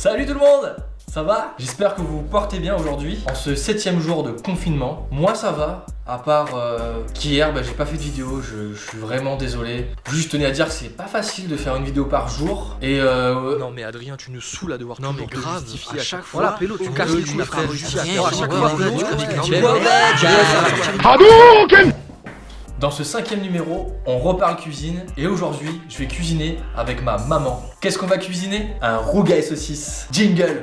Salut tout le monde! Ça va? J'espère que vous vous portez bien aujourd'hui, en ce 7e jour de confinement. Moi ça va, à part qu'hier j'ai pas fait de vidéo, je suis vraiment désolé. Juste je tenais à dire que c'est pas facile de faire une vidéo par jour. Et Non mais Adrien, tu nous saoules à devoir Non mais toujours te grave, justifier à chaque fois. Voilà, Pélo, tu casses les couilles frère, Rien, à chaque fois. dans ce 5e numéro, on reparle cuisine. Et aujourd'hui, je vais cuisiner avec ma maman. Qu'est-ce qu'on va cuisiner? Un rougail saucisse. Jingle!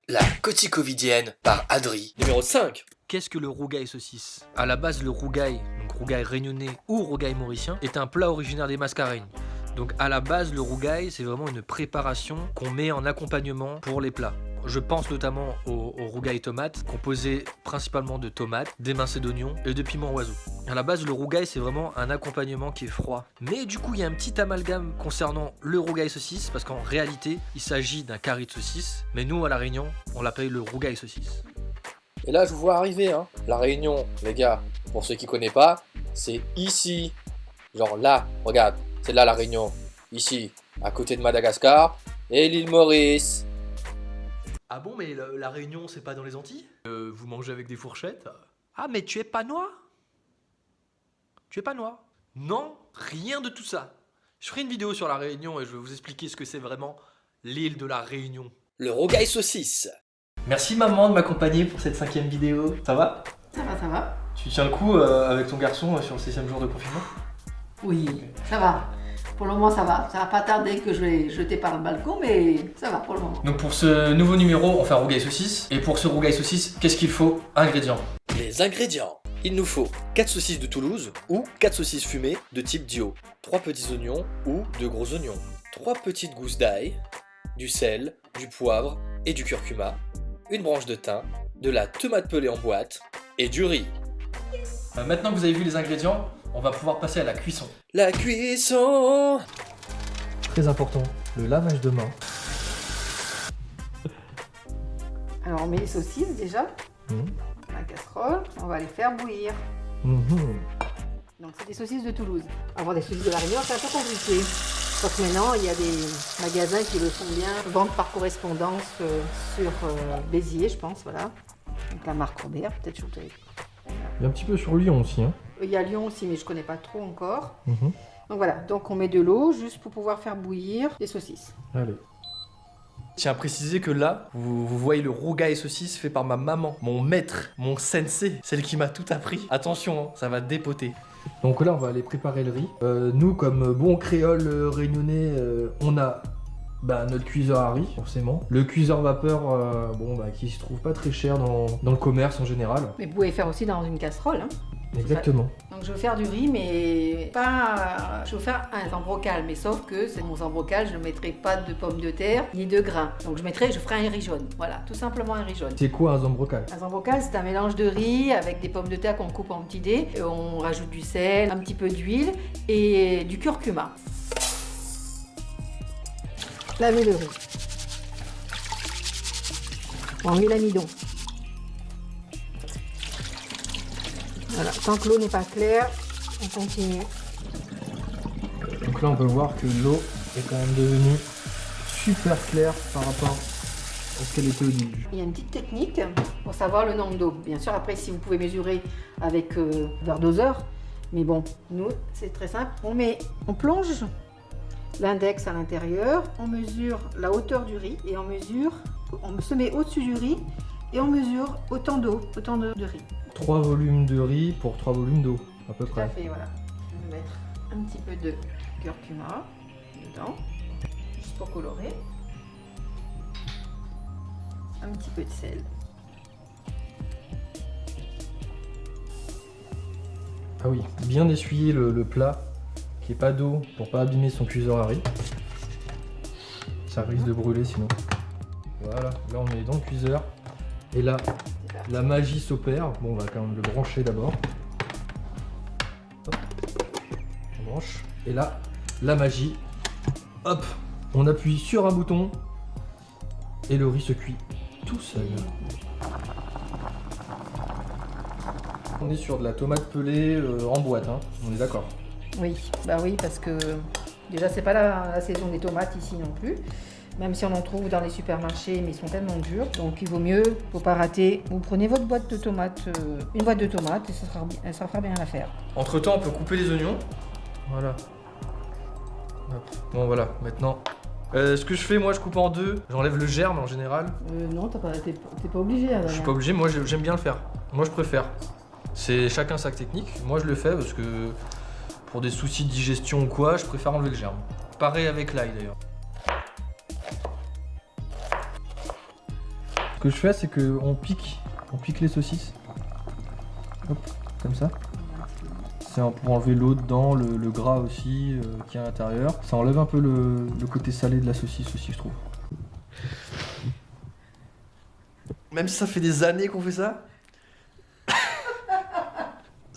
La coticovidienne par Adri. Numéro 5. Qu'est-ce que le rougail saucisse? À la base, le rougail, donc rougail réunionnais ou rougail mauricien, est un plat originaire des Mascareignes. Donc à la base, le rougail, c'est vraiment une préparation qu'on met en accompagnement pour les plats. Je pense notamment au rougail tomate, composé principalement de tomates, d'émincés d'oignons et de piments oiseaux. À la base, le rougail, c'est vraiment un accompagnement qui est froid. Mais du coup, il y a un petit amalgame concernant le rougail saucisse, parce qu'en réalité, il s'agit d'un curry de saucisse, mais nous, à La Réunion, on l'appelle le rougail saucisse. Et là, je vous vois arriver, hein. La Réunion, les gars, pour ceux qui connaissent pas, c'est ici. Genre là, regarde, c'est là la Réunion. Ici, à côté de Madagascar et l'île Maurice. Ah bon, mais la Réunion, c'est pas dans les Antilles? Vous mangez avec des fourchettes? Ah, mais tu es pas noir? Tu es pas noir? Non, rien de tout ça. Je ferai une vidéo sur la Réunion et je vais vous expliquer ce que c'est vraiment l'île de la Réunion. Le rougail saucisse. Merci maman de m'accompagner pour cette 5e vidéo. Ça va? Ça va, ça va. Tu tiens le coup avec ton garçon sur le 6e jour de confinement? Oui, ça va. Pour le moment, ça va. Ça va pas tarder que je vais jeter par le balcon, mais ça va pour le moment. Donc pour ce nouveau numéro, on fait un rougail saucisse. Et pour ce rougail saucisse, qu'est-ce qu'il faut? Ingrédients. Les ingrédients. Il nous faut 4 saucisses de Toulouse ou 4 saucisses fumées de type Dio, 3 petits oignons ou 2 gros oignons, 3 petites gousses d'ail, du sel, du poivre et du curcuma, une branche de thym, de la tomate pelée en boîte et du riz. Maintenant que vous avez vu les ingrédients, on va pouvoir passer à la cuisson. La cuisson! Très important, le lavage de main. Alors, on met les saucisses déjà dans la casserole. On va les faire bouillir. Donc, c'est des saucisses de Toulouse. Avoir des saucisses de La Réunion, c'est un peu compliqué. Sauf que maintenant, il y a des magasins qui le font bien. Vente par correspondance sur Béziers, je pense, voilà. Donc, la marque Robert, peut-être sur le... Il y a un petit peu sur Lyon aussi. Hein. Il y a Lyon aussi, mais je connais pas trop encore. Donc voilà, donc on met de l'eau juste pour pouvoir faire bouillir les saucisses. Allez. Tiens à préciser que là, vous voyez le rougail saucisse fait par ma maman, mon maître, mon sensei, celle qui m'a tout appris. Attention, hein, ça va dépoter. Donc là, on va aller préparer le riz. Nous, comme bons créoles réunionnais, on a notre cuiseur à riz, forcément. Le cuiseur vapeur, qui se trouve pas très cher dans le commerce en général. Mais vous pouvez faire aussi dans une casserole. Hein. Exactement. Donc je vais faire du riz, mais pas... Je vais faire un zambrocal, mais sauf que c'est mon zambrocal, je ne mettrai pas de pommes de terre ni de grains. Donc je ferai un riz jaune. Voilà, tout simplement un riz jaune. C'est quoi un zambrocal? Un zambrocal, c'est un mélange de riz avec des pommes de terre qu'on coupe en petits dés. Et on rajoute du sel, un petit peu d'huile et du curcuma. Laver le riz. On met l'amidon. Voilà, tant que l'eau n'est pas claire, on continue. Donc là, on peut voir que l'eau est quand même devenue super claire par rapport à ce qu'elle était au début. Il y a une petite technique pour savoir le nombre d'eau. Bien sûr, après, si vous pouvez mesurer avec vers doseur, mais bon, nous, c'est très simple. On plonge l'index à l'intérieur, on mesure la hauteur du riz et on se met au-dessus du riz et on mesure autant d'eau, autant de riz. 3 volumes de riz pour 3 volumes d'eau, à peu près. Tout à fait, voilà. Je vais mettre un petit peu de curcuma dedans, juste pour colorer. Un petit peu de sel. Ah oui, bien essuyer le plat, qu'il n'y ait pas d'eau pour pas abîmer son cuiseur à riz. Ça risque de brûler sinon. Voilà, là on est dans le cuiseur. Et là, la magie s'opère. Bon, on va quand même le brancher d'abord. On branche. Et là, la magie. Hop, on appuie sur un bouton et le riz se cuit tout seul. On est sur de la tomate pelée en boîte, hein. On est d'accord. Oui, bah oui, parce que déjà c'est pas la saison des tomates ici non plus. Même si on en trouve dans les supermarchés, mais ils sont tellement durs. Donc il vaut mieux, faut pas rater. Vous prenez votre boîte de tomates, une boîte de tomates, et ça fera bien l'affaire. Entre temps, on peut couper les oignons. Voilà. Hop. Bon voilà, maintenant. Ce que je fais, moi je coupe en deux. J'enlève le germe en général. Non, t'es pas obligé. Je suis pas obligé, moi j'aime bien le faire. Moi je préfère. C'est chacun sa technique. Moi je le fais parce que pour des soucis de digestion ou quoi, je préfère enlever le germe. Pareil avec l'ail d'ailleurs. Ce que je fais, c'est qu'on pique les saucisses. Hop, comme ça. C'est pour enlever l'eau dedans, le gras aussi qui est à l'intérieur. Ça enlève un peu le côté salé de la saucisse aussi, je trouve. Même si ça fait des années qu'on fait ça,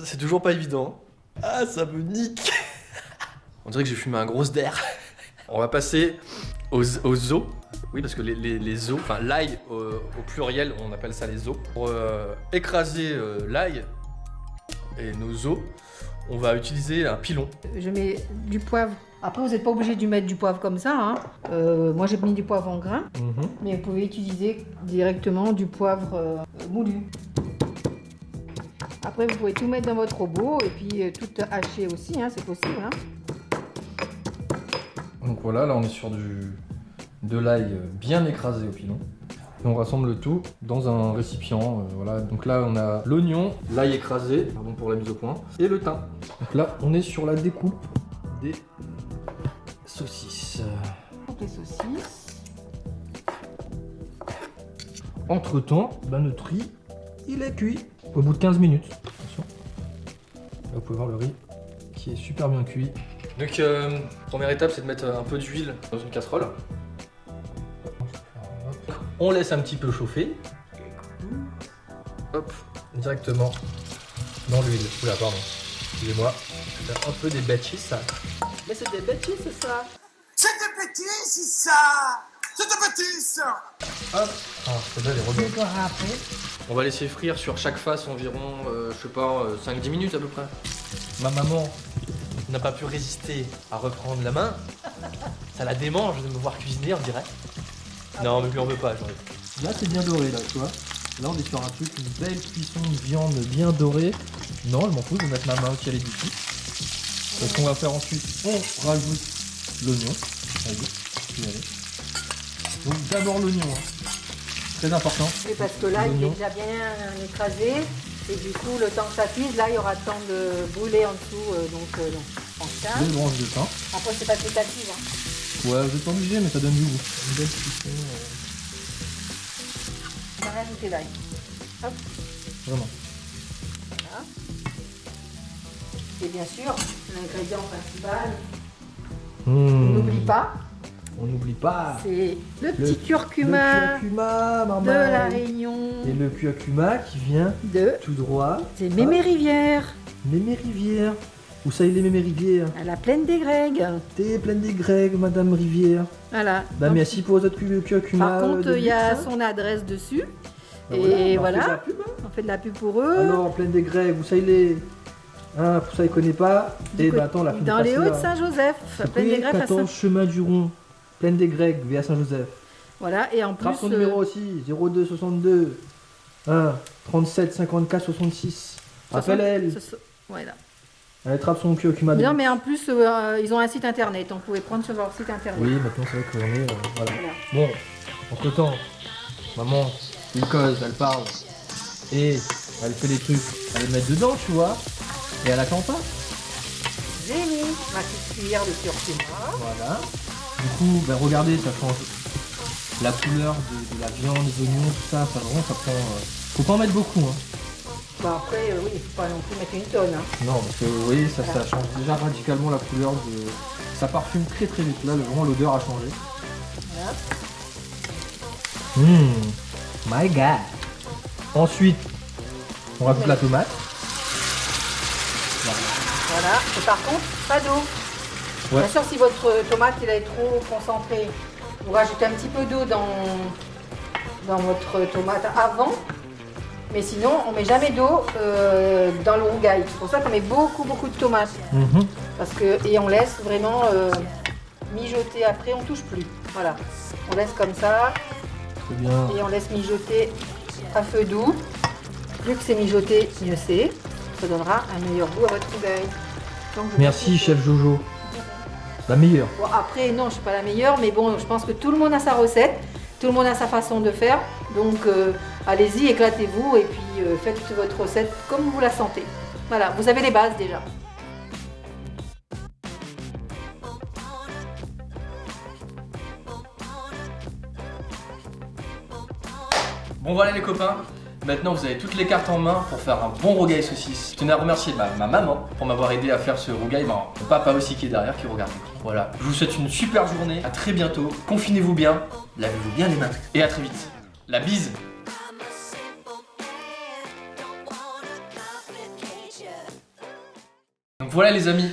c'est toujours pas évident. Ah, ça me nique. On dirait que j'ai fumé un gros d'air. On va passer aux os. Oui, parce que les os, enfin l'ail au pluriel, on appelle ça les os. Pour écraser l'ail et nos os, on va utiliser un pilon. Je mets du poivre. Après, vous n'êtes pas obligé de mettre du poivre comme ça, hein. Moi, j'ai mis du poivre en grains, mais vous pouvez utiliser directement du poivre moulu. Après, vous pouvez tout mettre dans votre robot et puis tout hacher aussi, hein, c'est possible. Hein. Donc voilà, là on est sur de l'ail bien écrasé au pilon. Et on rassemble le tout dans un récipient. Voilà. Donc là on a l'oignon, l'ail écrasé, pardon pour la mise au point, et le thym. Donc là on est sur la découpe des saucisses. Donc les saucisses. Entre temps, notre riz il est cuit au bout de 15 minutes. Attention. Là vous pouvez voir le riz qui est super bien cuit. Donc première étape c'est de mettre un peu d'huile dans une casserole. On laisse un petit peu chauffer. Hop, directement dans l'huile. Oula, pardon. Excusez-moi. C'est un peu des bêtises, ça. Mais c'est des bêtises, ça. C'est des bêtises, ça. C'est des bêtises. Hop. Ah, c'est bien les rebelles. On va laisser frire sur chaque face environ, je sais pas, 5-10 minutes à peu près. Ma maman n'a pas pu résister à reprendre la main. Ça la démange de me voir cuisiner, on dirait. Non, mais lui on veut pas, j'arrive. Là c'est bien doré, là, tu vois. Là on est sur un truc, une belle cuisson de viande bien dorée. Non, je m'en fous, je vais mettre ma main aussi à l'édifice. Et ce qu'on va faire ensuite, on rajoute l'oignon. Allez, allez. Donc d'abord l'oignon, hein. Très important. Oui, parce que là il est déjà bien écrasé. Et du coup, le temps que ça cuise, là il y aura le temps de brûler en dessous. Donc je pense ça. 2 branches de thym. Après, c'est pas pétatif. Hein. Ouais, vous êtes pas obligé, mais ça donne du goût. Une belle cuisson. On va rajouter l'ail. Hop. Vraiment. Voilà. Et bien sûr, l'ingrédient principal, on n'oublie pas. On n'oublie pas. C'est le petit curcuma, le curcuma, maman. de la Réunion. Et le curcuma qui vient tout droit. C'est Mémé-Rivière. Mémé-Rivière. Où ça il est Mémé-Rivière? À la plaine des Grègues. T'es pleine des Grègues, Madame Rivière. Voilà. Bah donc, merci pour votre curcuma. par contre, il y a son adresse dessus. Bah et voilà. voilà. On fait de la pub pour eux. Alors, plaine des Grègues, où ça il est? Hein, pour ça il connaît pas. Et bah attends, la fille dans les Hauts-de-Saint-Joseph. Plaine des Grègues à 14 chemin du Rond. Plaine des Grègues, via Saint-Joseph. Voilà, et en plus. Trappe son numéro aussi, 02 62 1 37 54 66. Appelle-elle. Voilà. Elle trappe son curcuma. Non, mais en plus, ils ont un site internet. On pouvait prendre sur leur site internet. Oui, maintenant c'est vrai qu'on est. Voilà. Bon, entre temps, maman, elle cause, elle parle. Et elle fait des trucs, elle les met dedans, tu vois. Et elle attend pas. J'ai mis ma petite cuillère de curcuma. Voilà. Du coup, ben regardez, ça change la couleur de la viande, des oignons, tout ça. Ça vraiment, ça prend. Faut pas en mettre beaucoup, hein. Bah après, oui, il faut pas non plus mettre une tonne. Hein. Non, parce que vous voyez, ça change déjà radicalement la couleur de. Ça parfume très très vite. Là, vraiment, l'odeur a changé. Voilà. My God. Ensuite, on rajoute la tomate. Voilà. Et par contre, pas d'eau. Ouais. Bien sûr, si votre tomate elle est trop concentrée, vous rajoutez un petit peu d'eau dans votre tomate avant. Mais sinon, on met jamais d'eau dans le rougail. C'est pour ça qu'on met beaucoup de tomates. Parce que, et on laisse vraiment mijoter après, on touche plus. Voilà, on laisse comme ça. Très bien. Et on laisse mijoter à feu doux. Plus que c'est mijoté, mieux c'est. Ça donnera un meilleur goût à votre rougail. Donc, je Merci, vais chef Jojo. La meilleure. Bon, après, non, je ne suis pas la meilleure, mais bon, je pense que tout le monde a sa recette, tout le monde a sa façon de faire. Donc, allez-y, éclatez-vous et puis faites votre recette comme vous la sentez. Voilà, vous avez les bases déjà. Bon voilà les copains, maintenant vous avez toutes les cartes en main pour faire un bon rougail saucisse. Je tenais à remercier ma maman pour m'avoir aidé à faire ce rougail, mon papa aussi qui est derrière, qui regarde l'écran. Voilà, je vous souhaite une super journée, à très bientôt, confinez-vous bien, lavez-vous bien les mains et à très vite. La bise. Donc voilà les amis.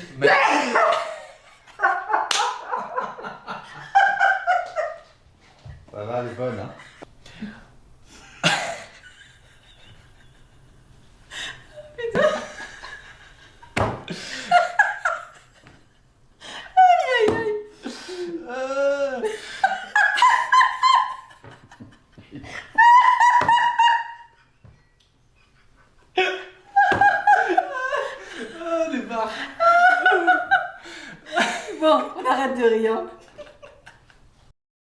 Ça va, elle est bonne, hein. Bon, on arrête de rire.